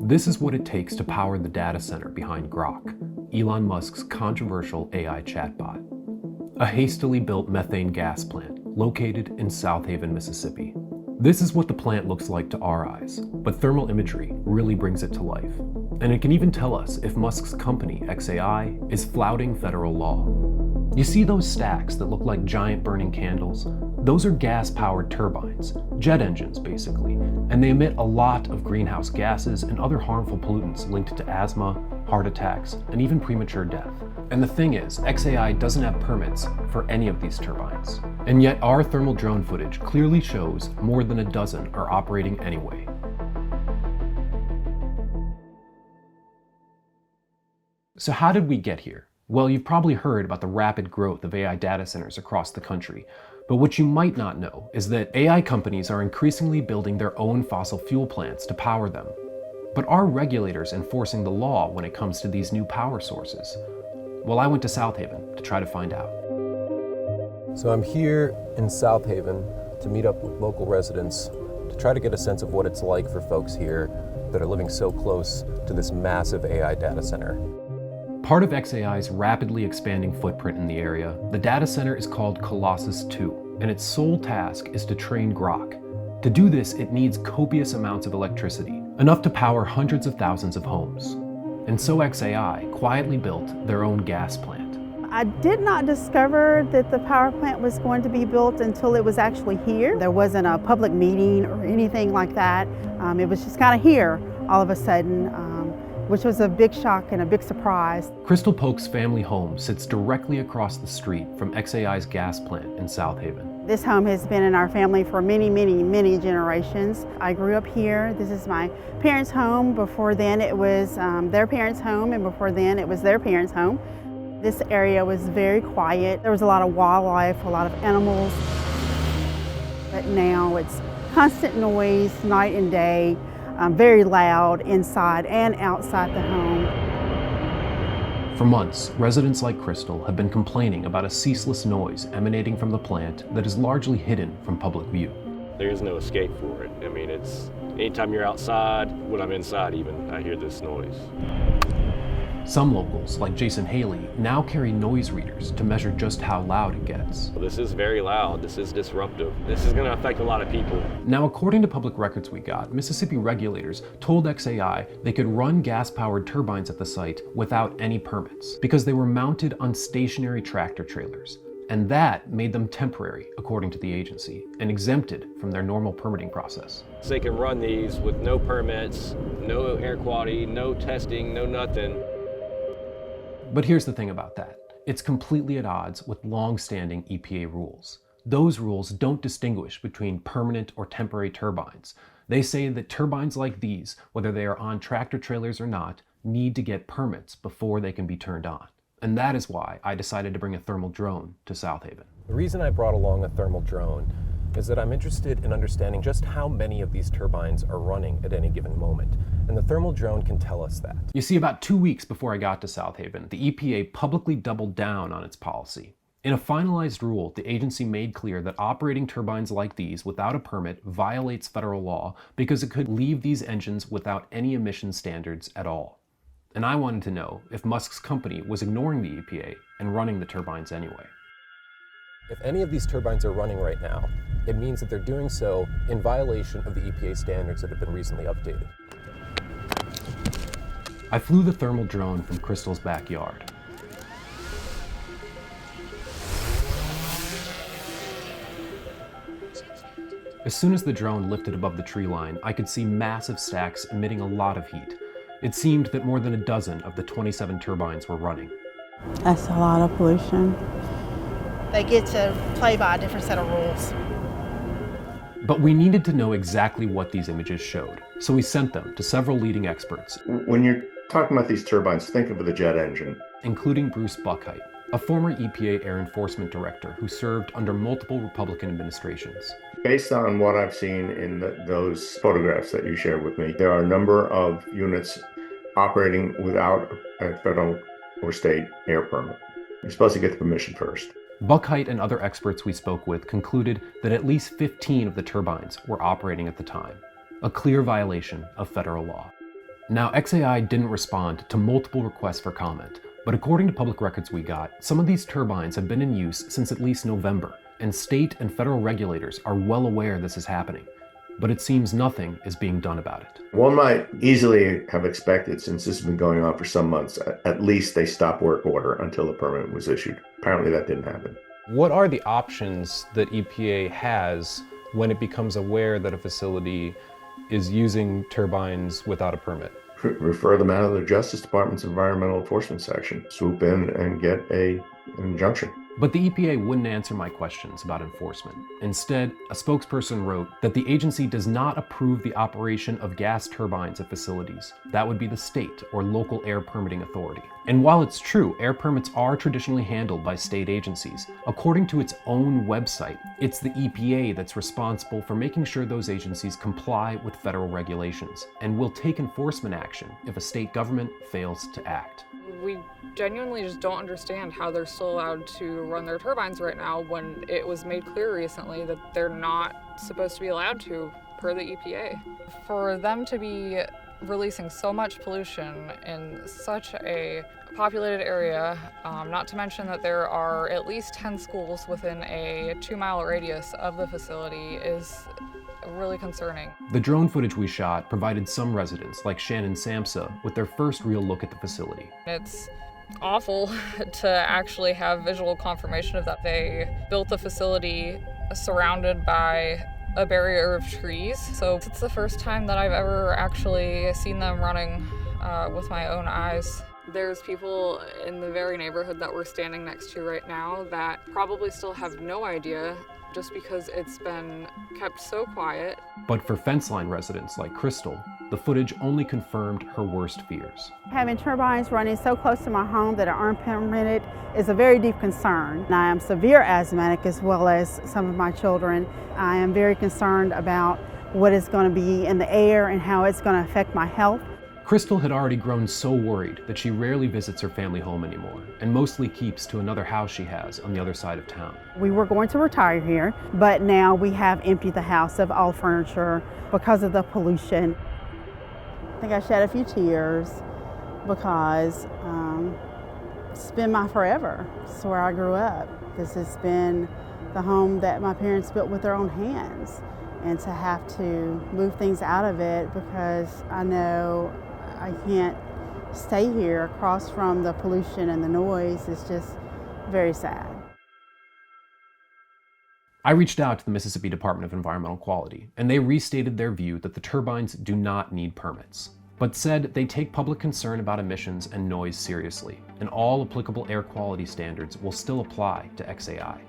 This is what it takes to power the data center behind Grok, Elon Musk's controversial AI chatbot. A hastily built methane gas plant located in Southaven, Mississippi. This is what the plant looks like to our eyes, but thermal imagery really brings it to life. And it can even tell us if Musk's company, xAI, is flouting federal law. You see those stacks that look like giant burning candles? Those are gas-powered turbines, jet engines basically, and they emit a lot of greenhouse gases and other harmful pollutants linked to asthma, heart attacks, and even premature death. And the thing is, xAI doesn't have permits for any of these turbines. And yet our thermal drone footage clearly shows more than a dozen are operating anyway. So how did we get here? Well, you've probably heard about the rapid growth of AI data centers across the country, but what you might not know is that AI companies are increasingly building their own fossil fuel plants to power them. But are regulators enforcing the law when it comes to these new power sources? Well, I went to Southaven to try to find out. So I'm here in Southaven to meet up with local residents to try to get a sense of what it's like for folks here that are living so close to this massive AI data center. Part of xAI's rapidly expanding footprint in the area, the data center is called Colossus 2, and its sole task is to train Grok. To do this, it needs copious amounts of electricity, enough to power hundreds of thousands of homes. And so xAI quietly built their own gas plant. I did not discover that the power plant was going to be built until it was actually here. There wasn't a public meeting or anything like that. It was just kind of here all of a sudden, which was a big shock and a big surprise. Crystal Polk's family home sits directly across the street from xAI's gas plant in Southaven. This home has been in our family for many, many, many generations. I grew up here. This is my parents' home. Before then it was their parents' home, and before then it was their parents' home. This area was very quiet. There was a lot of wildlife, a lot of animals. But now it's constant noise, night and day, very loud inside and outside the home. For months, residents like Crystal have been complaining about a ceaseless noise emanating from the plant that is largely hidden from public view. There is no escape for it. I mean, it's anytime you're outside, when I'm inside even, I hear this noise. Some locals, like Jason Haley, now carry noise readers to measure just how loud it gets. This is very loud. This is disruptive. This is going to affect a lot of people. Now, according to public records we got, Mississippi regulators told xAI they could run gas-powered turbines at the site without any permits because they were mounted on stationary tractor trailers. And that made them temporary, according to the agency, and exempted from their normal permitting process. So they can run these with no permits, no air quality, no testing, no nothing. But here's the thing about that. It's completely at odds with long-standing EPA rules. Those rules don't distinguish between permanent or temporary turbines. They say that turbines like these, whether they are on tractor trailers or not, need to get permits before they can be turned on. And that is why I decided to bring a thermal drone to Southaven. The reason I brought along a thermal drone is that I'm interested in understanding just how many of these turbines are running at any given moment. And the thermal drone can tell us that. You see, about 2 weeks before I got to Southaven, the EPA publicly doubled down on its policy. In a finalized rule, the agency made clear that operating turbines like these without a permit violates federal law because it could leave these engines without any emission standards at all. And I wanted to know if Musk's company was ignoring the EPA and running the turbines anyway. If any of these turbines are running right now, it means that they're doing so in violation of the EPA standards that have been recently updated. I flew the thermal drone from Crystal's backyard. As soon as the drone lifted above the tree line, I could see massive stacks emitting a lot of heat. It seemed that more than a dozen of the 27 turbines were running. That's a lot of pollution. They get to play by a different set of rules. But we needed to know exactly what these images showed, so we sent them to several leading experts. When you're talking about these turbines, think of the jet engine. Including Bruce Buckheit, a former EPA Air Enforcement Director who served under multiple Republican administrations. Based on what I've seen in those photographs that you shared with me, there are a number of units operating without a federal or state air permit. You're supposed to get the permission first. Buckheit and other experts we spoke with concluded that at least 15 of the turbines were operating at the time, a clear violation of federal law. Now, XAI didn't respond to multiple requests for comment, but according to public records we got, some of these turbines have been in use since at least November, and state and federal regulators are well aware this is happening. But it seems nothing is being done about it. One might easily have expected, since this has been going on for some months, at least they stopped work order until the permit was issued. Apparently that didn't happen. What are the options that EPA has when it becomes aware that a facility is using turbines without a permit? Refer them out of the Justice Department's Environmental Enforcement section. Swoop in and get an injunction. But the EPA wouldn't answer my questions about enforcement. Instead, a spokesperson wrote that the agency does not approve the operation of gas turbines at facilities. That would be the state or local air permitting authority. And while it's true, air permits are traditionally handled by state agencies, according to its own website, it's the EPA that's responsible for making sure those agencies comply with federal regulations and will take enforcement action if a state government fails to act. We genuinely just don't understand how they're still allowed to run their turbines right now when it was made clear recently that they're not supposed to be allowed to per the EPA. For them to be releasing so much pollution in such a populated area, not to mention that there are at least 10 schools within a 2-mile radius of the facility, is really concerning. The drone footage we shot provided some residents, like Shannon Samsa, with their first real look at the facility. It's awful to actually have visual confirmation of that. They built the facility surrounded by a barrier of trees, so it's the first time that I've ever actually seen them running with my own eyes. There's people in the very neighborhood that we're standing next to right now that probably still have no idea, just because it's been kept so quiet. But for fence line residents like Crystal, the footage only confirmed her worst fears. Having turbines running so close to my home that are unpermitted is a very deep concern. I am severe asthmatic as well as some of my children. I am very concerned about what is going to be in the air and how it's going to affect my health. Crystal had already grown so worried that she rarely visits her family home anymore and mostly keeps to another house she has on the other side of town. We were going to retire here, but now we have emptied the house of all furniture because of the pollution. I think I shed a few tears because it's been my forever. It's where I grew up. This has been the home that my parents built with their own hands. And to have to move things out of it because I know I can't stay here across from the pollution and the noise is just very sad. I reached out to the Mississippi Department of Environmental Quality, and they restated their view that the turbines do not need permits, but said they take public concern about emissions and noise seriously, and all applicable air quality standards will still apply to XAI.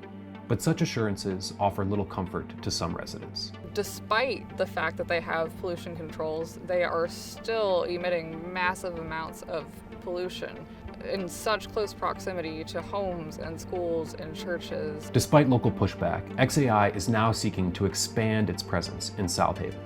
But such assurances offer little comfort to some residents. Despite the fact that they have pollution controls, they are still emitting massive amounts of pollution in such close proximity to homes and schools and churches. Despite local pushback, XAI is now seeking to expand its presence in Southaven.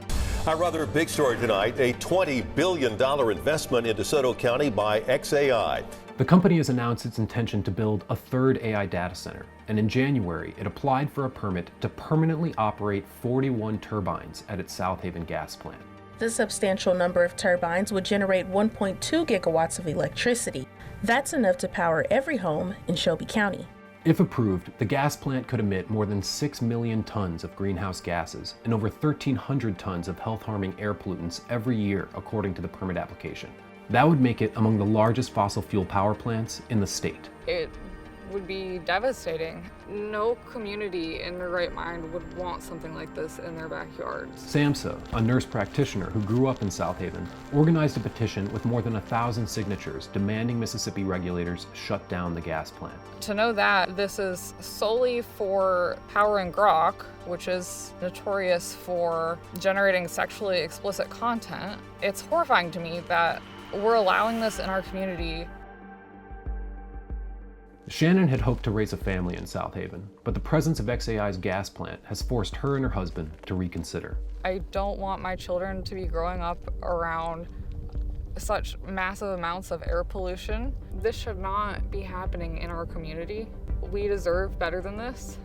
Our rather big story tonight, a $20 billion investment in DeSoto County by XAI. The company has announced its intention to build a third AI data center, and in January, it applied for a permit to permanently operate 41 turbines at its Southaven gas plant. The substantial number of turbines would generate 1.2 gigawatts of electricity. That's enough to power every home in Shelby County. If approved, the gas plant could emit more than 6 million tons of greenhouse gases and over 1,300 tons of health-harming air pollutants every year, according to the permit application. That would make it among the largest fossil fuel power plants in the state. It would be devastating. No community in their right mind would want something like this in their backyards. Samsa, a nurse practitioner who grew up in Southaven, organized a petition with more than 1,000 signatures demanding Mississippi regulators shut down the gas plant. To know that this is solely for powering Grok, which is notorious for generating sexually explicit content, it's horrifying to me that we're allowing this in our community. Shannon had hoped to raise a family in Southaven, but the presence of XAI's gas plant has forced her and her husband to reconsider. I don't want my children to be growing up around such massive amounts of air pollution. This should not be happening in our community. We deserve better than this,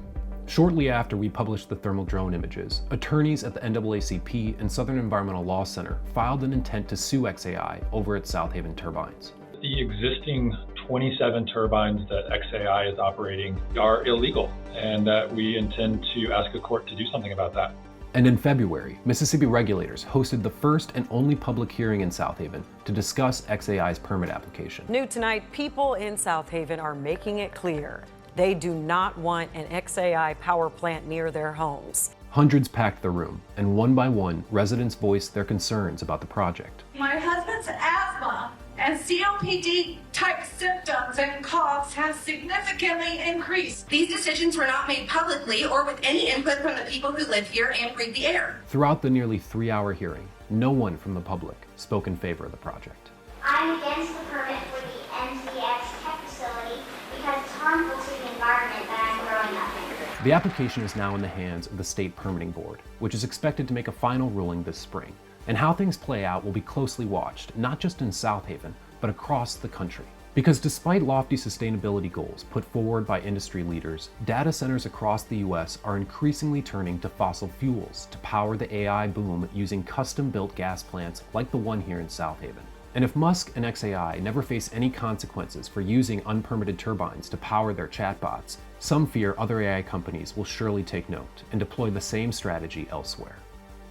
Shortly after we published the thermal drone images, attorneys at the NAACP and Southern Environmental Law Center filed an intent to sue XAI over its Southaven turbines. The existing 27 turbines that XAI is operating are illegal, and that we intend to ask a court to do something about that. And in February, Mississippi regulators hosted the first and only public hearing in Southaven to discuss XAI's permit application. New tonight, people in Southaven are making it clear they do not want an XAI power plant near their homes. Hundreds packed the room, and one by one, residents voiced their concerns about the project. My husband's asthma and COPD-type symptoms and coughs have significantly increased. These decisions were not made publicly or with any input from the people who live here and breathe the air. Throughout the nearly 3-hour hearing, no one from the public spoke in favor of the project. I'm against the permit for the MZX tech facility because it's harmful to the environment that I'm growing up in. The application is now in the hands of the State Permitting Board, which is expected to make a final ruling this spring. And how things play out will be closely watched, not just in Southaven, but across the country. Because despite lofty sustainability goals put forward by industry leaders, data centers across the US are increasingly turning to fossil fuels to power the AI boom using custom-built gas plants like the one here in Southaven. And if Musk and XAI never face any consequences for using unpermitted turbines to power their chatbots, some fear other AI companies will surely take note and deploy the same strategy elsewhere,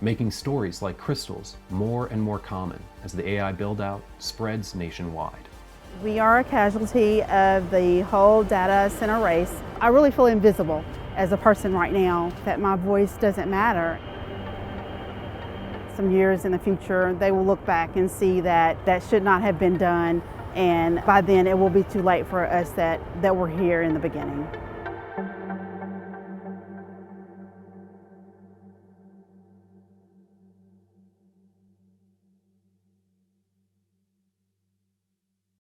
making stories like Crystal's more and more common as the AI build-out spreads nationwide. We are a casualty of the whole data center race. I really feel invisible as a person right now, that my voice doesn't matter. Some years in the future, they will look back and see that that should not have been done, and by then it will be too late for us that were here in the beginning.